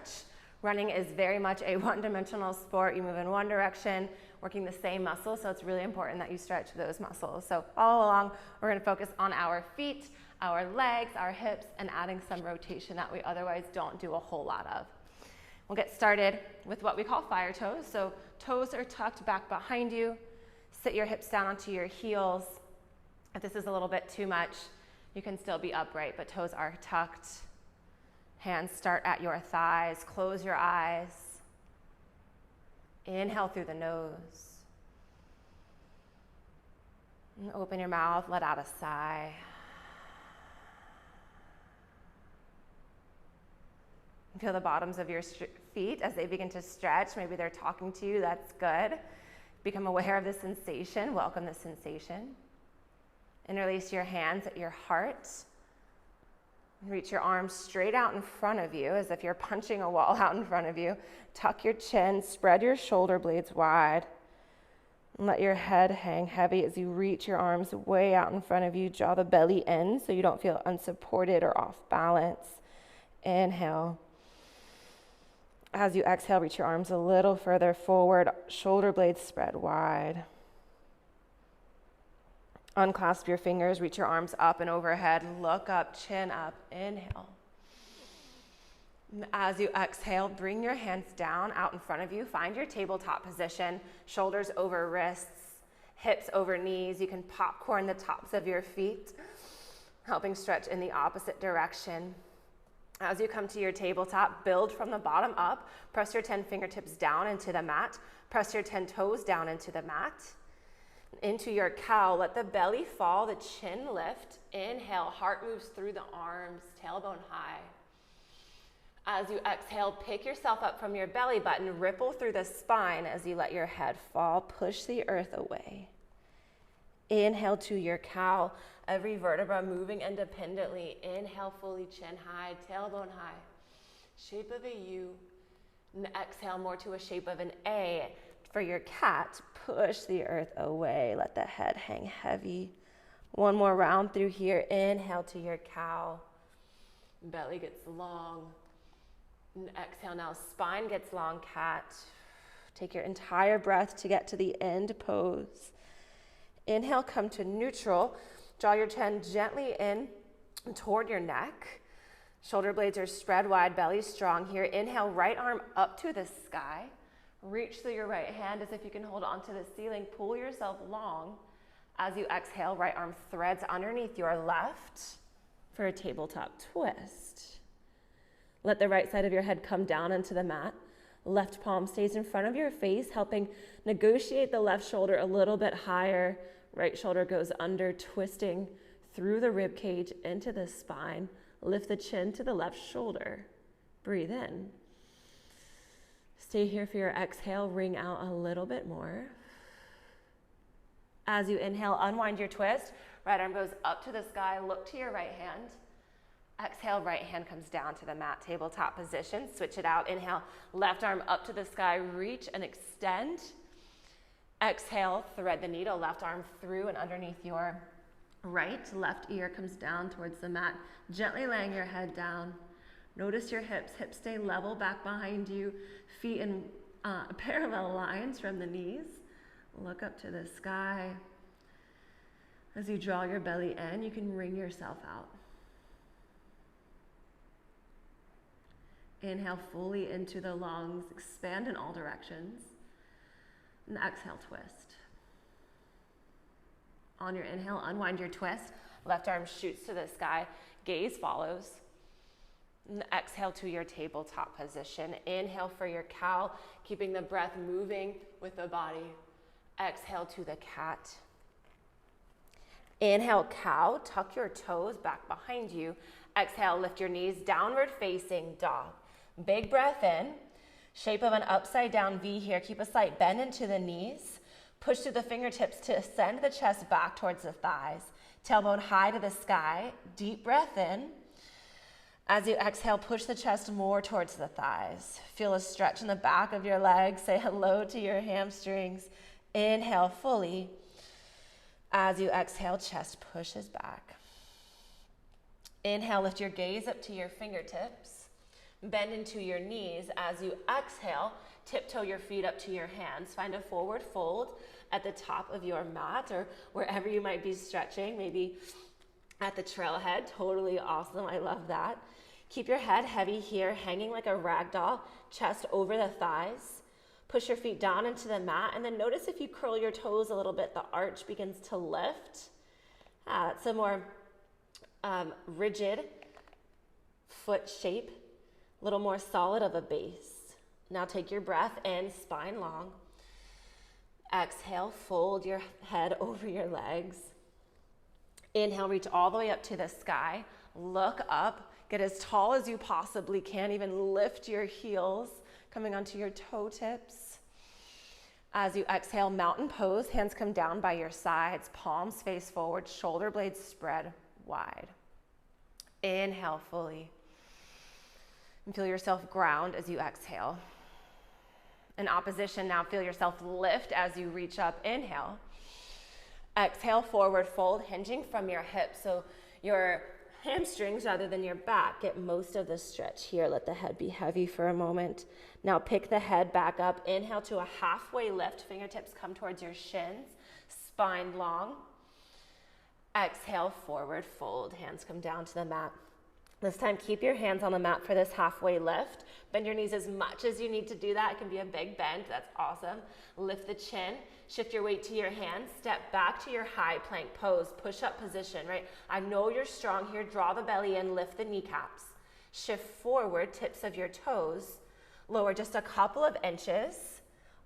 stretch. Running is very much a one-dimensional sport. You move in one direction, working the same muscle, so it's really important that you stretch those muscles. So follow along. We're going to focus on our feet, our legs, our hips, and adding some rotation that we otherwise don't do a whole lot of. We'll get started with what we call fire toes. So toes are tucked back behind you. Sit your hips down onto your heels. If this is a little bit too much, you can still be upright, but toes are tucked. Hands start at your thighs. Close your eyes. Inhale through the nose. And open your mouth, let out a sigh. Feel the bottoms of your feet as they begin to stretch. Maybe they're talking to you, that's good. Become aware of the sensation, welcome the sensation. Interlace your hands at your heart. Reach your arms straight out in front of you as if you're punching a wall out in front of you. Tuck your chin, spread your shoulder blades wide. And let your head hang heavy as you reach your arms way out in front of you. Draw the belly in so you don't feel unsupported or off balance. Inhale. As you exhale, reach your arms a little further forward, shoulder blades spread wide. Unclasp your fingers, reach your arms up and overhead, look up, chin up, inhale. As you exhale, bring your hands down out in front of you, find your tabletop position, shoulders over wrists, hips over knees. You can popcorn the tops of your feet, helping stretch in the opposite direction. As you come to your tabletop, build from the bottom up, press your 10 fingertips down into the mat, press your 10 toes down into the mat. Into your cow, let the belly fall, the chin lift. Inhale, heart moves through the arms, tailbone high. As you exhale, pick yourself up from your belly button, ripple through the spine as you let your head fall, push the earth away. Inhale to your cow, every vertebra moving independently. Inhale, fully chin high, tailbone high. Shape of a U. And exhale more to a shape of an A. For your cat, push the earth away. Let the head hang heavy. One more round through here. Inhale to your cow. Belly gets long. And exhale now, spine gets long, cat. Take your entire breath to get to the end pose. Inhale, come to neutral. Draw your chin gently in toward your neck. Shoulder blades are spread wide, belly strong here. Inhale, right arm up to the sky. Reach through your right hand as if you can hold onto the ceiling. Pull yourself long. As you exhale, right arm threads underneath your left for a tabletop twist. Let the right side of your head come down into the mat. Left palm stays in front of your face, helping negotiate the left shoulder a little bit higher. Right shoulder goes under, twisting through the rib cage into the spine. Lift the chin to the left shoulder. Breathe in. Stay here for your exhale, ring out a little bit more. As you inhale, unwind your twist. Right arm goes up to the sky, look to your right hand. Exhale, right hand comes down to the mat, tabletop position. Switch it out. Inhale, left arm up to the sky, reach and extend. Exhale, thread the needle, left arm through and underneath your right. Left ear comes down towards the mat, gently laying your head down. Notice your hips. Hips stay level back behind you. Feet in parallel lines from the knees. Look up to the sky. As you draw your belly in, you can wring yourself out. Inhale fully into the lungs. Expand in all directions. And exhale, twist. On your inhale, unwind your twist. Left arm shoots to the sky. Gaze follows. And exhale to your tabletop position. Inhale for your cow, keeping the breath moving with the body. Exhale to the cat. Inhale, cow, tuck your toes back behind you. Exhale, lift your knees, downward facing dog. Big breath in, shape of an upside down V here. Keep a slight bend into the knees. Push through the fingertips to send the chest back towards the thighs. Tailbone high to the sky. Deep breath in. As you exhale, push the chest more towards the thighs. Feel a stretch in the back of your legs. Say hello to your hamstrings. Inhale fully. As you exhale, chest pushes back. Inhale, lift your gaze up to your fingertips. Bend into your knees. As you exhale, tiptoe your feet up to your hands. Find a forward fold at the top of your mat or wherever you might be stretching, maybe at the trailhead. Totally awesome. I love that. Keep your head heavy here, hanging like a rag doll, chest over the thighs. Push your feet down into the mat, and then notice if you curl your toes a little bit, the arch begins to lift. That's a more rigid foot shape, a little more solid of a base. Now take your breath in, spine long. Exhale, fold your head over your legs. Inhale, reach all the way up to the sky. Look up, get as tall as you possibly can, even lift your heels, coming onto your toe tips. As you exhale, mountain pose, hands come down by your sides, palms face forward, shoulder blades spread wide. Inhale fully. And feel yourself ground as you exhale. In opposition, now feel yourself lift as you reach up. Inhale. Exhale, forward fold, hinging from your hips. So your hamstrings rather than your back get most of the stretch here. Let the head be heavy for a moment. Now pick the head back up. Inhale to a halfway lift. Fingertips come towards your shins. Spine long. Exhale, forward fold. Hands come down to the mat. This time, keep your hands on the mat for this halfway lift. Bend your knees as much as you need to do that. It can be a big bend. That's awesome. Lift the chin. Shift your weight to your hands. Step back to your high plank pose. Push-up position, right? I know you're strong here. Draw the belly in. Lift the kneecaps. Shift forward, tips of your toes. Lower just a couple of inches.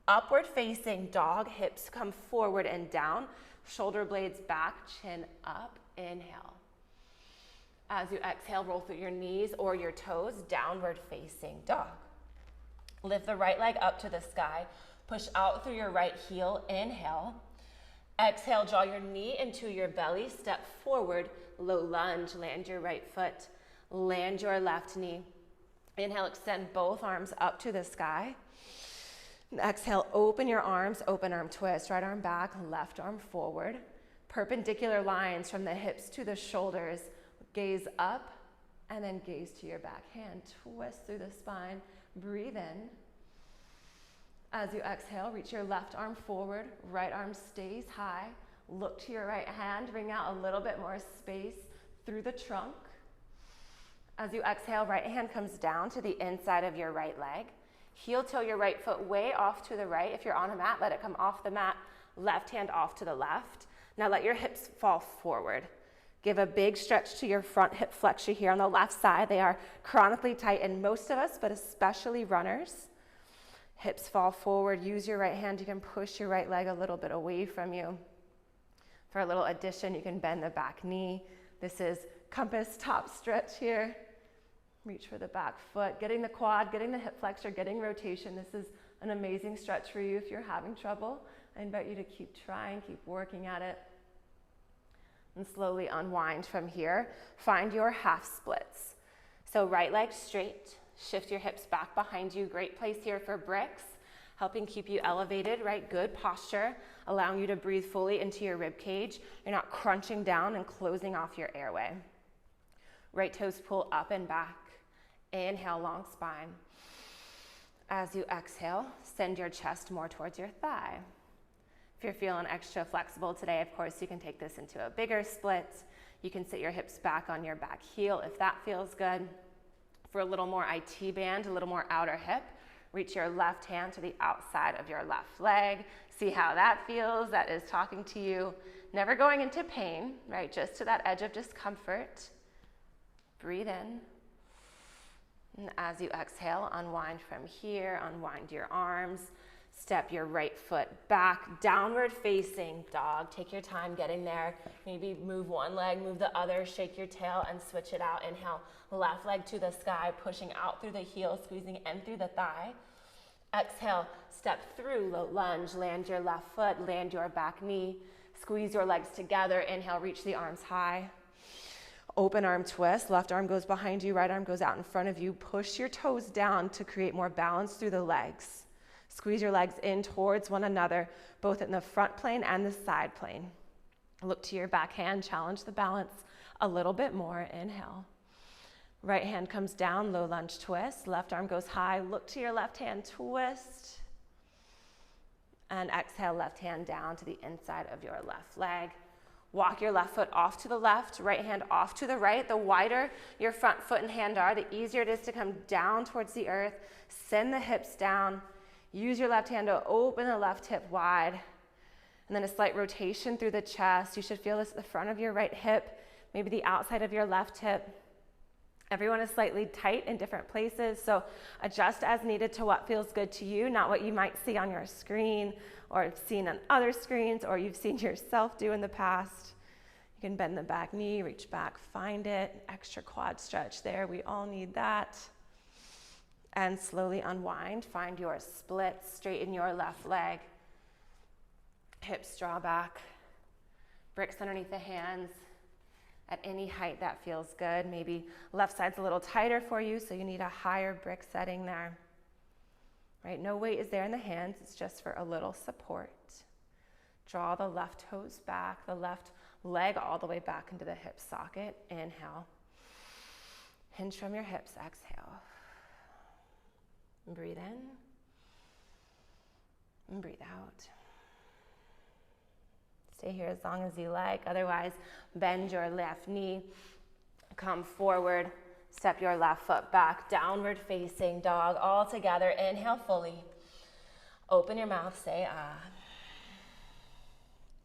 Upward facing dog. Hips come forward and down. Shoulder blades back, chin up. Inhale. As you exhale, roll through your knees or your toes, downward facing dog. Lift the right leg up to the sky. Push out through your right heel. Inhale. Exhale, draw your knee into your belly. Step forward, low lunge. Land your right foot. Land your left knee. Inhale, extend both arms up to the sky. And exhale, open your arms, open arm twist. Right arm back, left arm forward. Perpendicular lines from the hips to the shoulders. Gaze up and then gaze to your back hand. Twist through the spine. Breathe in. As you exhale, reach your left arm forward. Right arm stays high. Look to your right hand. Bring out a little bit more space through the trunk. As you exhale, right hand comes down to the inside of your right leg. Heel toe your right foot way off to the right. If you're on a mat, let it come off the mat. Left hand off to the left. Now let your hips fall forward. Give a big stretch to your front hip flexor here on the left side. They are chronically tight in most of us, but especially runners. Hips fall forward. Use your right hand. You can push your right leg a little bit away from you. For a little addition, you can bend the back knee. This is compass top stretch here. Reach for the back foot. Getting the quad, getting the hip flexor, getting rotation. This is an amazing stretch for you if you're having trouble. I invite you to keep trying, keep working at it. And slowly unwind from here. Find your half splits. So right leg straight, shift your hips back behind you. Great place here for bricks, helping keep you elevated, right? Good posture, allowing you to breathe fully into your rib cage. You're not crunching down and closing off your airway. Right toes pull up and back. Inhale, long spine. As you exhale, send your chest more towards your thigh. If you're feeling extra flexible today, of course, you can take this into a bigger split. You can sit your hips back on your back heel if that feels good. For a little more IT band, a little more outer hip, reach your left hand to the outside of your left leg. See how that feels. That is talking to you. Never going into pain, right? Just to that edge of discomfort. Breathe in. And as you exhale, unwind from here. Unwind your arms. Step your right foot back, downward facing dog. Take your time getting there. Maybe move one leg, move the other, shake your tail and switch it out. Inhale, left leg to the sky, pushing out through the heel, squeezing in through the thigh. Exhale, step through, low lunge, land your left foot, land your back knee. Squeeze your legs together. Inhale, reach the arms high. Open arm twist, left arm goes behind you, right arm goes out in front of you. Push your toes down to create more balance through the legs. Squeeze your legs in towards one another, both in the front plane and the side plane. Look to your back hand, challenge the balance a little bit more. Inhale. Right hand comes down, low lunge twist. Left arm goes high. Look to your left hand, twist. And exhale, left hand down to the inside of your left leg. Walk your left foot off to the left, right hand off to the right. The wider your front foot and hand are, the easier it is to come down towards the earth. Send the hips down. Use your left hand to open the left hip wide. And then a slight rotation through the chest. You should feel this at the front of your right hip, maybe the outside of your left hip. Everyone is slightly tight in different places, so adjust as needed to what feels good to you, not what you might see on your screen or have seen on other screens or you've seen yourself do in the past. You can bend the back knee, reach back, find it, extra quad stretch there. We all need that. And slowly unwind, find your split, straighten your left leg. Hips draw back, bricks underneath the hands at any height that feels good. Maybe left side's a little tighter for you, so you need a higher brick setting there. Right? No weight is there in the hands, it's just for a little support. Draw the left toes back, the left leg all the way back into the hip socket. Inhale. Hinge from your hips, exhale. And breathe in and breathe out. Stay here as long as you like. Otherwise, bend your left knee, come forward, step your left foot back, downward facing dog, all together. Inhale fully. Open your mouth, say ah.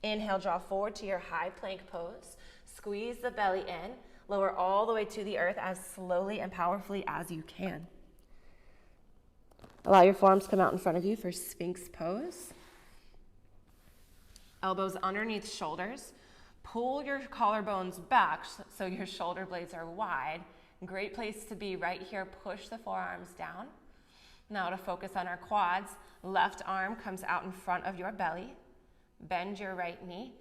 Inhale, draw forward to your high plank pose. Squeeze the belly in. Lower all the way to the earth as slowly and powerfully as you can. Allow your forearms to come out in front of you for Sphinx Pose. Elbows underneath shoulders. Pull your collarbones back so your shoulder blades are wide. Great place to be right here. Push the forearms down. Now to focus on our quads, left arm comes out in front of your belly. Bend your right knee.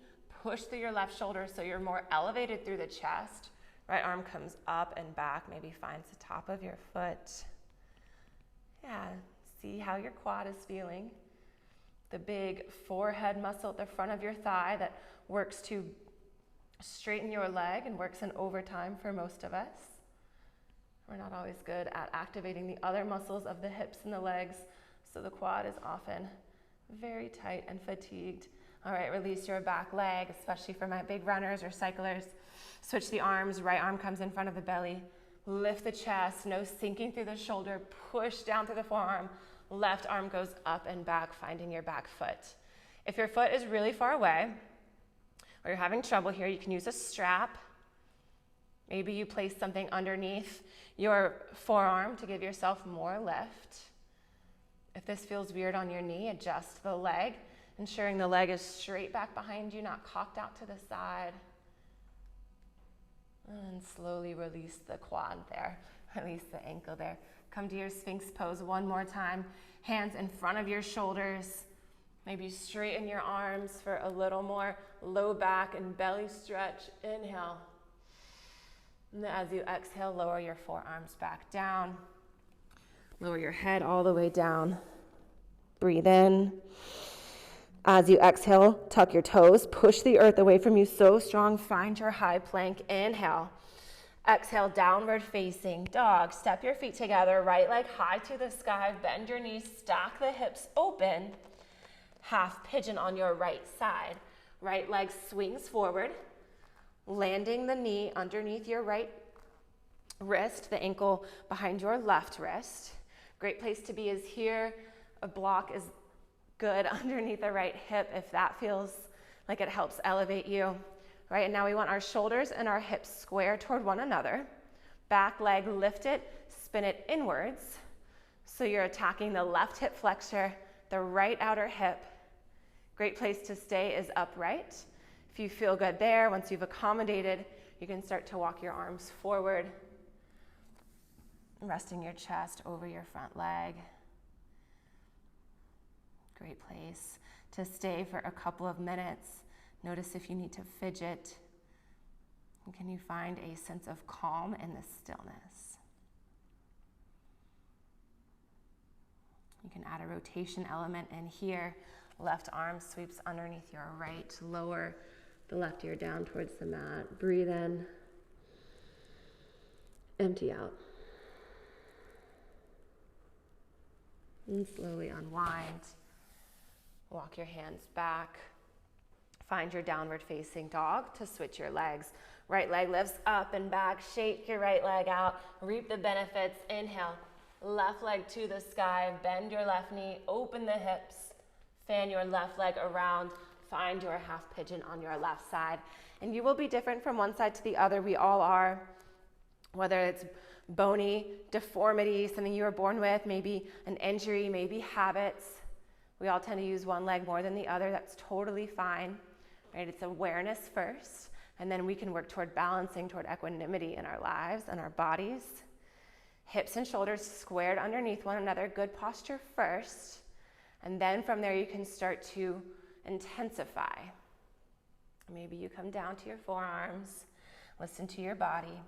Push through your left shoulder so you're more elevated through the chest. Right arm comes up and back, maybe finds the top of your foot. Yeah, see how your quad is feeling. The big forehead muscle at the front of your thigh that works to straighten your leg and works in overtime for most of us. We're not always good at activating the other muscles of the hips and the legs, so the quad is often very tight and fatigued. All right, release your back leg, especially for my big runners or cyclers. Switch the arms, right arm comes in front of the belly. Lift the chest, no sinking through the shoulder, push down through the forearm. Left arm goes up and back, finding your back foot. If your foot is really far away, or you're having trouble here, you can use a strap. Maybe you place something underneath your forearm to give yourself more lift. If this feels weird on your knee, adjust the leg, ensuring the leg is straight back behind you, not cocked out to the side. And slowly release the quad there, release the ankle there. Come to your Sphinx Pose one more time. Hands in front of your shoulders. Maybe straighten your arms for a little more low back and belly stretch. Inhale. And as you exhale, lower your forearms back down. Lower your head all the way down. Breathe in. As you exhale, tuck your toes. Push the earth away from you so strong. Find your high plank. Inhale. Exhale, downward facing dog. Step your feet together, right leg high to the sky. Bend your knees, stack the hips open. Half pigeon on your right side. Right leg swings forward, landing the knee underneath your right wrist, the ankle behind your left wrist. Great place to be is here. A block is good underneath the right hip if that feels like it helps elevate you. Right, and now we want our shoulders and our hips square toward one another. Back leg lifted, spin it inwards. So you're attacking the left hip flexor, the right outer hip. Great place to stay is upright. If you feel good there, once you've accommodated, you can start to walk your arms forward, resting your chest over your front leg. Great place to stay for a couple of minutes. Notice if you need to fidget. And can you find a sense of calm in the stillness? You can add a rotation element in here. Left arm sweeps underneath your right. Lower the left ear down towards the mat. Breathe in. Empty out. And slowly unwind. Walk your hands back. Find your downward facing dog to switch your legs. Right leg lifts up and back. Shake your right leg out. Reap the benefits. Inhale. Left leg to the sky. Bend your left knee. Open the hips. Fan your left leg around. Find your half pigeon on your left side. And you will be different from one side to the other. We all are. Whether it's bony, deformity, something you were born with, maybe an injury, maybe habits. We all tend to use one leg more than the other. That's totally fine. Right? It's awareness first, and then we can work toward balancing, toward equanimity in our lives and our bodies. Hips and shoulders squared underneath one another. Good posture first, and then from there you can start to intensify. Maybe you come down to your forearms. Listen to your body.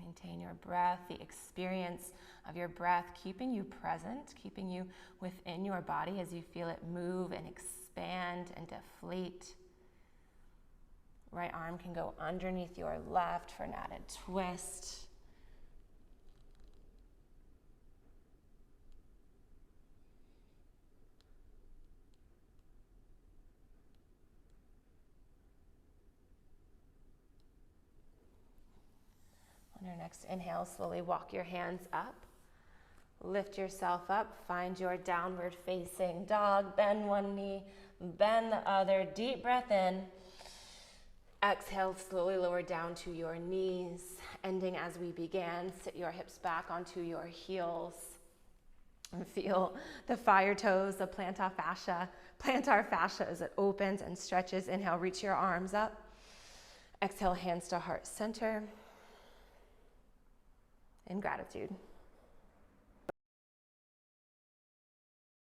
Maintain your breath, the experience of your breath, keeping you present, keeping you within your body as you feel it move and expand and deflate. Right arm can go underneath your left for an added twist. On your next inhale, slowly walk your hands up. Lift yourself up. Find your downward facing dog. Bend one knee, bend the other. Deep breath in. Exhale, slowly lower down to your knees. Ending as we began. Sit your hips back onto your heels. And feel the fire toes, the plantar fascia. Plantar fascia as it opens and stretches. Inhale, reach your arms up. Exhale, hands to heart center. In gratitude.